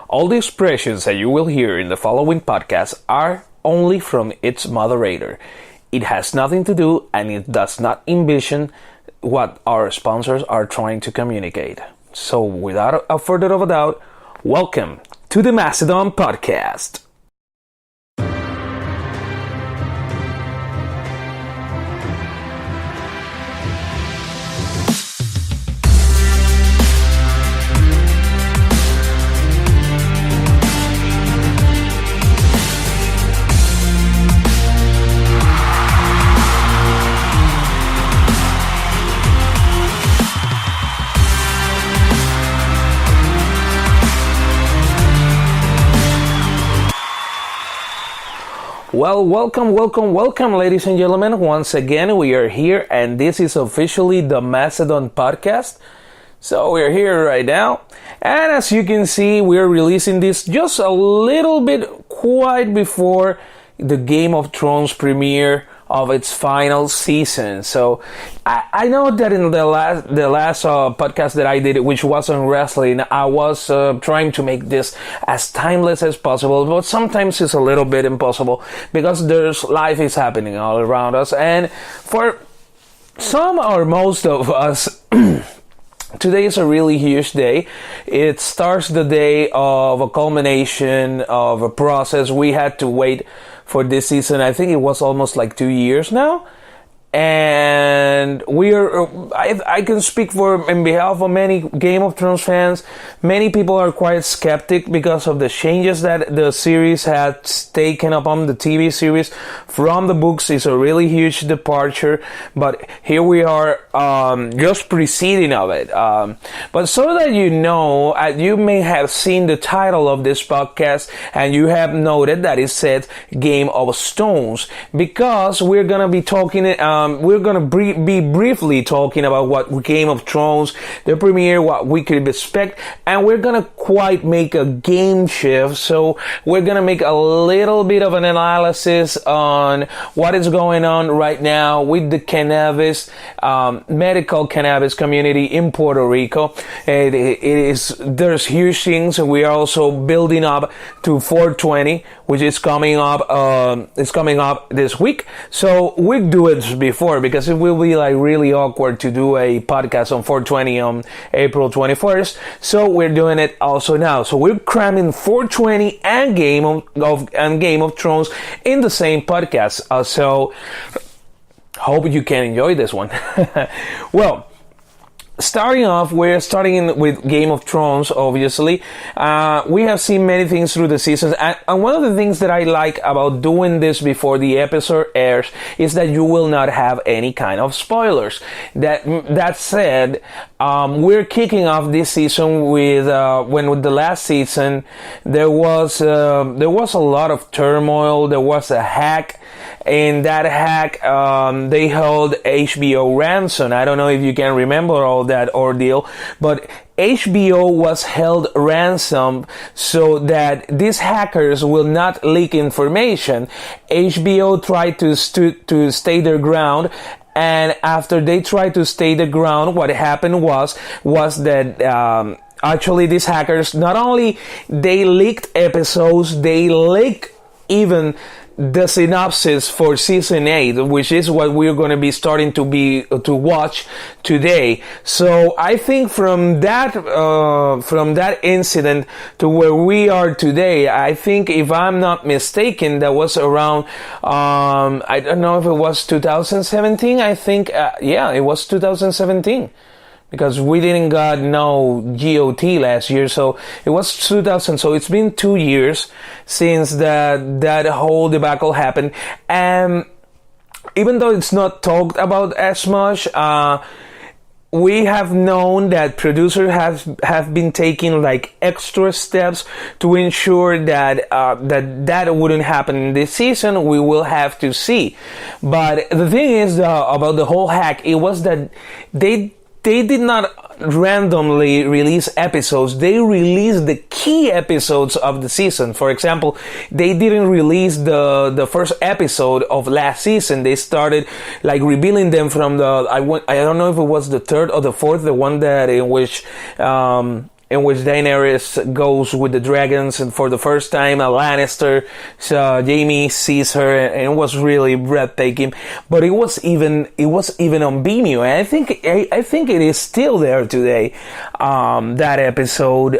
All the expressions that you will hear in the following podcast are only from its moderator. It has nothing to do and it does not envision what our sponsors are trying to communicate. So without a further of a doubt, welcome to the Macedon podcast. Well, welcome, ladies and gentlemen. Once again, we are here, and this is officially the Macedon podcast. So we're here right now, and as you can see, we're releasing this just a little bit quite before the Game of Thrones premiere of its final season. So I know that in the last podcast that I did, which was on wrestling, I was trying to make this as timeless as possible, but sometimes it's a little bit impossible because life is happening all around us, and for some or most of us today is a really huge day. It starts the day of a culmination of a process. We had to wait for this season. I think it was almost like 2 years now. And I can speak in behalf of many Game of Thrones fans. Many people are quite skeptic because of the changes that the series has taken upon the TV series from the books. It's a really huge departure, but here we are, just preceding of it. But so that you know, you may have seen the title of this podcast and you have noted that it said Game of Stones, because we're gonna be talking, we're going to be briefly talking about what Game of Thrones, the premiere, what we could expect, and we're going to quite make a game shift. So we're going to make a little bit of an analysis on what is going on right now with the cannabis, medical cannabis community in Puerto Rico. There's huge things. We are also building up to 420, which is coming up, this week. So we do it before, because it will be like really awkward to do a podcast on 420 on April 21st. So we're doing it also now. So we're cramming 420 and Game of Thrones in the same podcast. So hope you can enjoy this one. Well, starting off, we're starting with Game of Thrones, obviously. We have seen many things through the seasons, and one of the things that I like about doing this before the episode airs is that you will not have any kind of spoilers. That said, we're kicking off this season with the last season, there was a lot of turmoil. There was a hack. In that hack, they held HBO ransom. I don't know if you can remember all that ordeal, but HBO was held ransom so that these hackers will not leak information. HBO tried to stay their ground. And after they tried to stay the ground, what happened was that actually these hackers, not only they leaked episodes, they leaked even the synopsis for season 8, which is what we're going to be starting to watch today. So I think from that incident to where we are today, I think, if I'm not mistaken, that was around, I don't know if it was 2017. I think, it was 2017. Because we didn't got no GOT last year, so it was 2000. So it's been 2 years since that whole debacle happened, and even though it's not talked about as much, we have known that producers have been taking like extra steps to ensure that that wouldn't happen in this season. We will have to see. But the thing is about the whole hack, it was that they did not randomly release episodes. They released the key episodes of the season. For example, they didn't release the first episode of last season. They started like revealing them from I don't know if it was the third or the fourth, the one that in which in which Daenerys goes with the dragons, and for the first time, a Lannister, so Jaime sees her, and it was really breathtaking. But it was even on Vimeo, and I think it is still there today. That episode.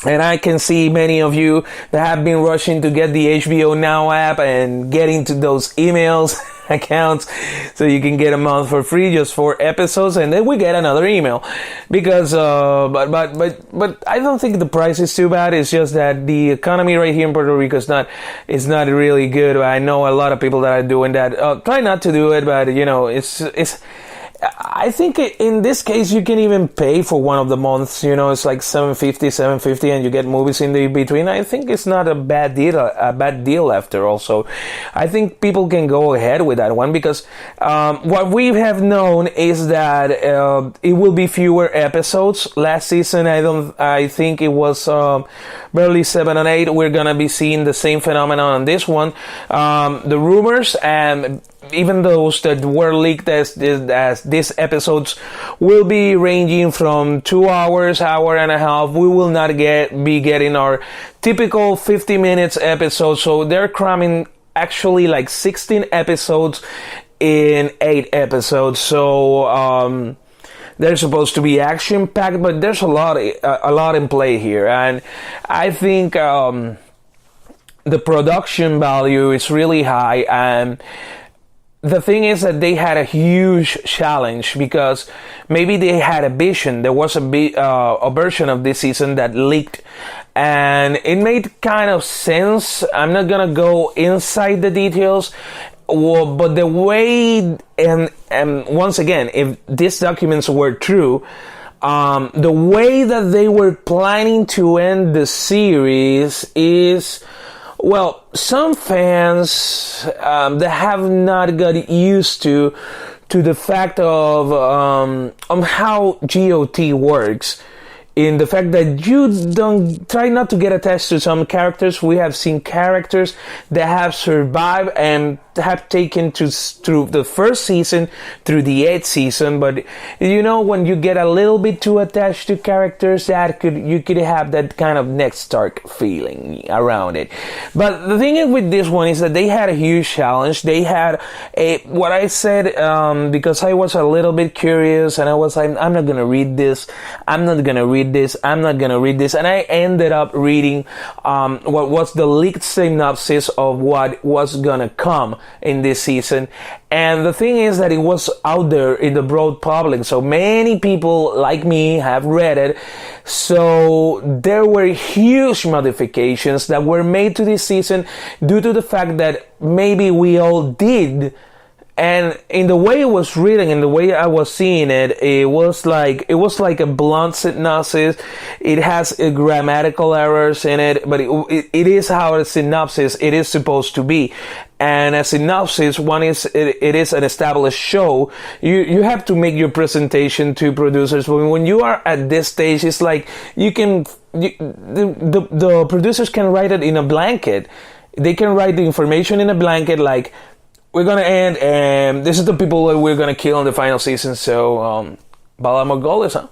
And I can see many of you that have been rushing to get the HBO Now app and get into those emails accounts so you can get a month for free, just 4 episodes, and then we get another email. Because, but I don't think the price is too bad. It's just that the economy right here in Puerto Rico is not really good. I know a lot of people that are doing that. Try not to do it, but it's I think in this case you can even pay for one of the months. It's like $7.50, and you get movies in the between. I think it's not a bad deal after all. So I think people can go ahead with that one, because what we have known is that it will be fewer episodes. Last season, I think it was barely 7 and 8. We're gonna be seeing the same phenomenon on this one. The rumors, and even those that were leaked as these episodes, will be ranging from 2 hours, hour and a half. We will not be getting our typical 50 minutes episodes. So they're cramming actually like 16 episodes in 8 episodes. So they're supposed to be action packed, but there's a lot in play here, and I think the production value is really high. And the thing is that they had a huge challenge, because maybe they had a vision. There was a version of this season that leaked, and it made kind of sense. I'm not gonna go inside the details, but the way, and once again, if these documents were true, the way that they were planning to end the series is, well, some fans that have not got used to the fact of how GOT works, in the fact that you don't try not to get attached to some characters. We have seen characters that have survived and have taken through the first season, through the 8th season, but when you get a little bit too attached to characters, you could have that kind of Ned Stark feeling around it. But the thing with this one is that they had a huge challenge. They had what I said, because I was a little bit curious, and I was like, I'm not gonna read this, and I ended up reading what was the leaked synopsis of what was gonna come in this season. And the thing is that it was out there in the broad public, so many people like me have read it. So there were huge modifications that were made to this season due to the fact that maybe we all did. And in the way it was written, in the way I was seeing it, it was like a blunt synopsis. It has grammatical errors in it, but it is how a synopsis it is supposed to be. And a synopsis, it is an established show. You have to make your presentation to producers. When you are at this stage, it's like the producers can write it in a blanket. They can write the information in a blanket, like, we're gonna end, and this is the people that we're gonna kill in the final season. So, Bala Morghulis, huh?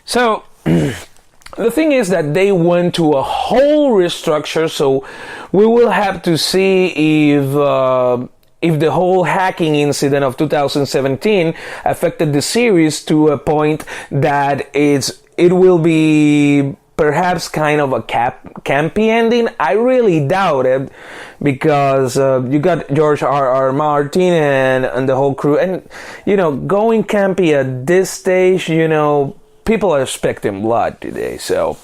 So, the thing is that they went to a whole restructure. So, we will have to see if the whole hacking incident of 2017 affected the series to a point that it will be perhaps kind of a campy ending. I really doubt it, because you got George R.R. Martin and the whole crew, and going campy at this stage, people are expecting blood today. So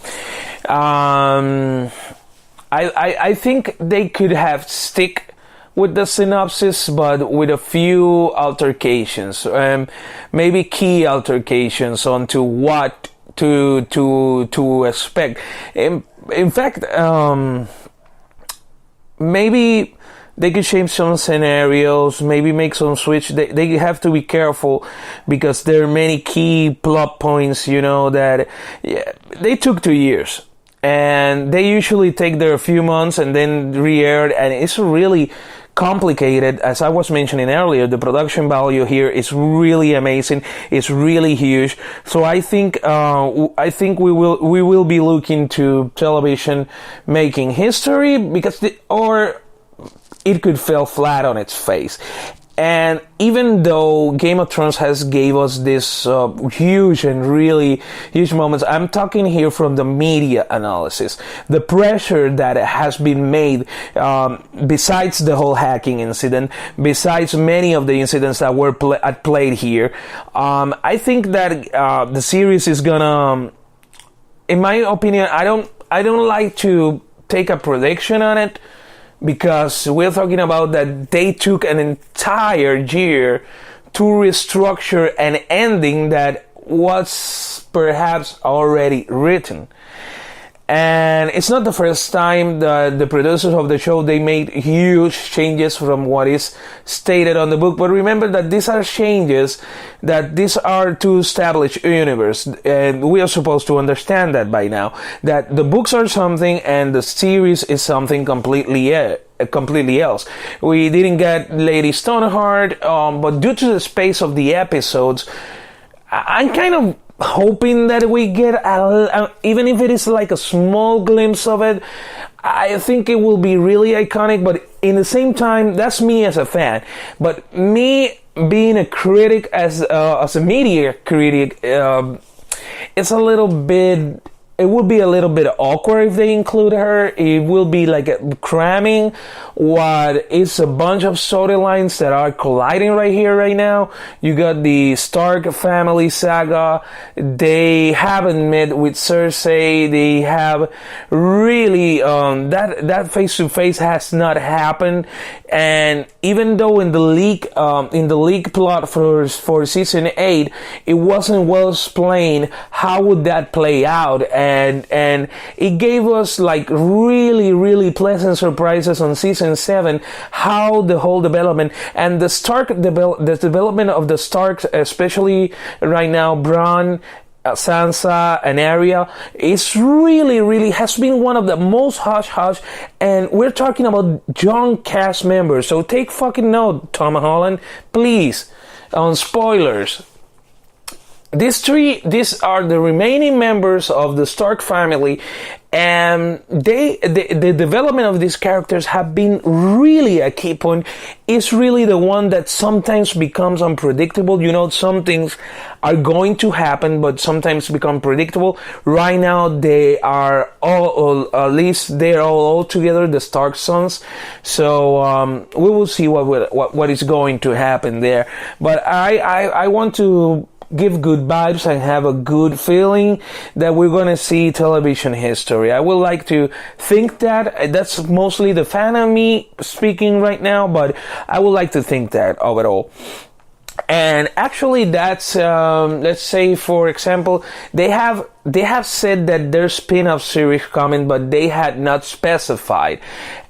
I think they could have stick with the synopsis, but with a few altercations, maybe key altercations onto what to expect. In fact, maybe they could change some scenarios, maybe make some switch. They have to be careful, because there are many key plot points, that they took 2 years. And they usually take there a few months and then re-aired, and it's really complicated. As I was mentioning earlier, the production value here is really amazing. It's really huge. So I think we will be looking to television making history, because or it could fall flat on its face. And even though Game of Thrones has gave us this huge and really huge moments, I'm talking here from the media analysis. The pressure that has been made, besides the whole hacking incident, besides many of the incidents that were played here, I think that the series is gonna, in my opinion, I don't like to take a prediction on it, because we're talking about that they took an entire year to restructure an ending that was perhaps already written. And it's not the first time that the producers of the show, they made huge changes from what is stated on the book. But remember that these are changes, that these are to establish a universe. And we are supposed to understand that by now, that the books are something and the series is something completely else. We didn't get Lady Stoneheart, but due to the space of the episodes, I'm kind of hoping that we get even if it is like a small glimpse of it. I think it will be really iconic, but in the same time, that's me as a fan. But me being a critic, as a media critic, it's a little bit, it would be a little bit awkward if they include her. It will be like cramming what is a bunch of storylines that are colliding right here, right now. You got the Stark family saga. They haven't met with Cersei. They have really, that face-to-face has not happened. And even though in the leak plot for season 8, it wasn't well explained how would that play out. And it gave us like really, really pleasant surprises on season 7, how the whole development and the development of the Starks, especially right now, Bronn, Sansa, and Arya, is really, really has been one of the most hush-hush, and we're talking about young cast members. So take fucking note, Tom Holland, please, on spoilers. These are the remaining members of the Stark family, and the development of these characters have been really a key point. It's really the one that sometimes becomes unpredictable. You know, some things are going to happen, but sometimes become predictable. Right now, they are all, at least they're all together, the Stark sons. So we will see what is going to happen there. But I want to give good vibes and have a good feeling that we're going to see television history. I would like to think that's mostly the fan of me speaking right now, but I would like to think that of it all. And actually, that's let's say, for example, they have said that there's spin-off series coming, but they had not specified.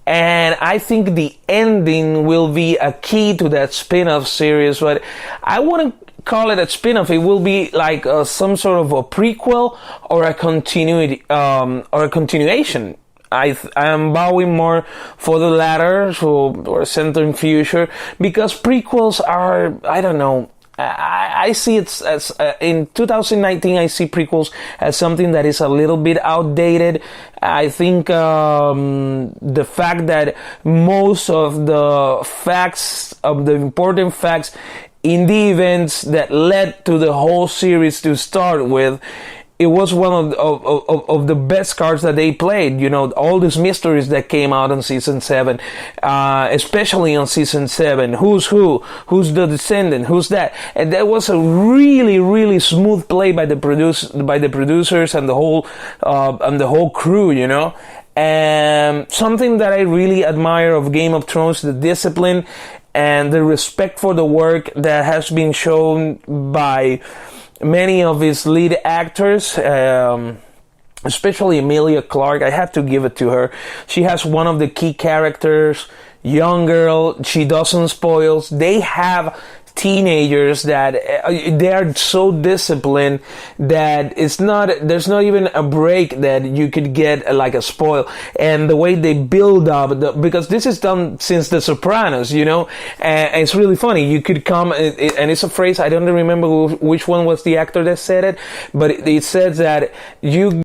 And I think the ending will be a key to that spin-off series, but I wouldn't call it a spin-off. It will be like some sort of a prequel or a continuity or a continuation. I am bowing more for the latter, or center in future, because prequels are, I don't know, I see it as in 2019, I see prequels as something that is a little bit outdated. I think the fact that most of the facts, of the important facts in the events that led to the whole series to start with, it was one of the best cards that they played. You know, all these mysteries that came out on season 7, especially on season 7. Who's who? Who's the descendant? Who's that? And that was a really, really smooth play by the producers and the whole crew. You know, and something that I really admire of Game of Thrones, the discipline and the respect for the work that has been shown by many of his lead actors, especially Emilia Clarke. I have to give it to her. She has one of the key characters, young girl. She doesn't spoil. They have teenagers that they are so disciplined that there's not even a break that you could get like a spoil. And the way they build up, because this is done since The Sopranos, you know, and it's really funny. You could come, and it's a phrase, I don't remember which one was the actor that said it, but it says that you